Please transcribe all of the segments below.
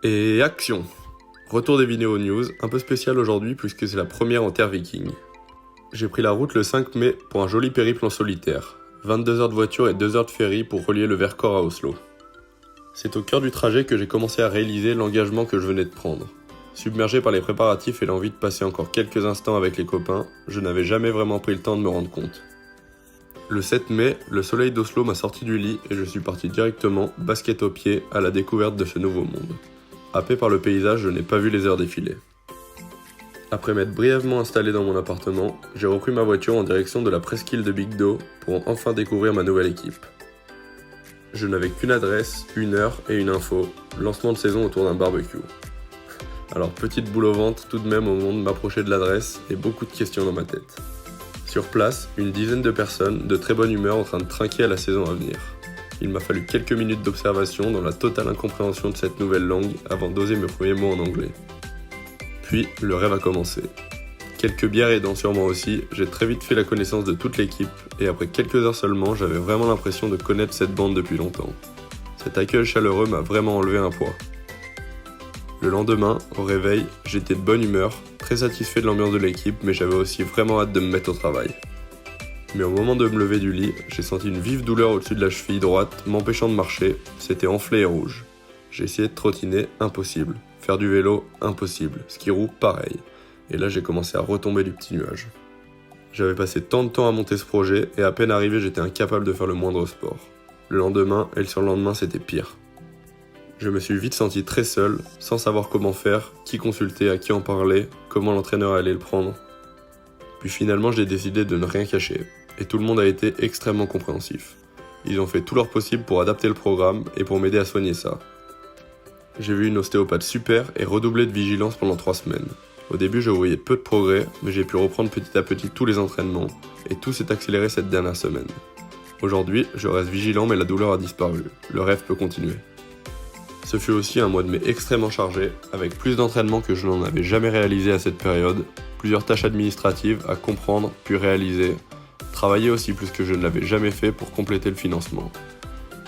Et action! Retour des vidéos news, un peu spécial aujourd'hui puisque c'est la première en terre viking. J'ai pris la route le 5 mai pour un joli périple en solitaire. 22 heures de voiture et 2 heures de ferry pour relier le Vercors à Oslo. C'est au cœur du trajet que j'ai commencé à réaliser l'engagement que je venais de prendre. Submergé par les préparatifs et l'envie de passer encore quelques instants avec les copains, je n'avais jamais vraiment pris le temps de me rendre compte. Le 7 mai, le soleil d'Oslo m'a sorti du lit et je suis parti directement, basket aux pieds, à la découverte de ce nouveau monde. Happé par le paysage, je n'ai pas vu les heures défiler. Après m'être brièvement installé dans mon appartement, j'ai repris ma voiture en direction de la presqu'île de Bygdø pour enfin découvrir ma nouvelle équipe. Je n'avais qu'une adresse, une heure et une info, lancement de saison autour d'un barbecue. Alors petite boule au ventre tout de même au moment de m'approcher de l'adresse et beaucoup de questions dans ma tête. Sur place, une dizaine de personnes de très bonne humeur en train de trinquer à la saison à venir. Il m'a fallu quelques minutes d'observation dans la totale incompréhension de cette nouvelle langue avant d'oser mes premiers mots en anglais. Puis, le rêve a commencé. Quelques bières aidant sur moi aussi, j'ai très vite fait la connaissance de toute l'équipe et après quelques heures seulement, j'avais vraiment l'impression de connaître cette bande depuis longtemps. Cet accueil chaleureux m'a vraiment enlevé un poids. Le lendemain, au réveil, j'étais de bonne humeur, très satisfait de l'ambiance de l'équipe, mais j'avais aussi vraiment hâte de me mettre au travail. Mais au moment de me lever du lit, j'ai senti une vive douleur au-dessus de la cheville droite, m'empêchant de marcher, c'était enflé et rouge. J'ai essayé de trottiner, impossible. Faire du vélo, impossible. Ski roue, pareil. Et là j'ai commencé à retomber du petit nuage. J'avais passé tant de temps à monter ce projet, et à peine arrivé j'étais incapable de faire le moindre sport. Le lendemain et le surlendemain c'était pire. Je me suis vite senti très seul, sans savoir comment faire, qui consulter, à qui en parler, comment l'entraîneur allait le prendre. Puis finalement j'ai décidé de ne rien cacher, et tout le monde a été extrêmement compréhensif. Ils ont fait tout leur possible pour adapter le programme et pour m'aider à soigner ça. J'ai vu une ostéopathe super et redoubler de vigilance pendant 3 semaines. Au début je voyais peu de progrès, mais j'ai pu reprendre petit à petit tous les entraînements, et tout s'est accéléré cette dernière semaine. Aujourd'hui, je reste vigilant mais la douleur a disparu, le rêve peut continuer. Ce fut aussi un mois de mai extrêmement chargé, avec plus d'entraînements que je n'en avais jamais réalisé à cette période, plusieurs tâches administratives à comprendre puis réaliser, travailler aussi plus que je ne l'avais jamais fait pour compléter le financement.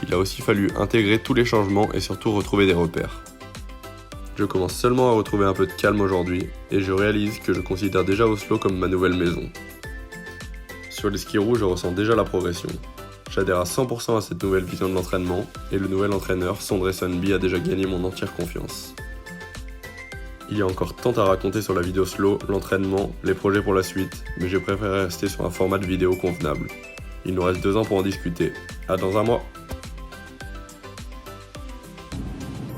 Il a aussi fallu intégrer tous les changements et surtout retrouver des repères. Je commence seulement à retrouver un peu de calme aujourd'hui, et je réalise que je considère déjà Oslo comme ma nouvelle maison. Sur les skis roux, je ressens déjà la progression. J'adhère à 100% à cette nouvelle vision de l'entraînement, et le nouvel entraîneur, Sondre Sundby, a déjà gagné mon entière confiance. Il y a encore tant à raconter sur la vie d'Oslo, l'entraînement, les projets pour la suite, mais j'ai préféré rester sur un format de vidéo convenable. Il nous reste 2 ans pour en discuter. À dans un mois.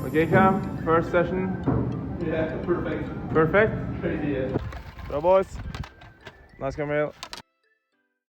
Okay, Cam, first session. Yeah, perfect. Perfect? Crazy, yeah. Go, boys. Nice camera.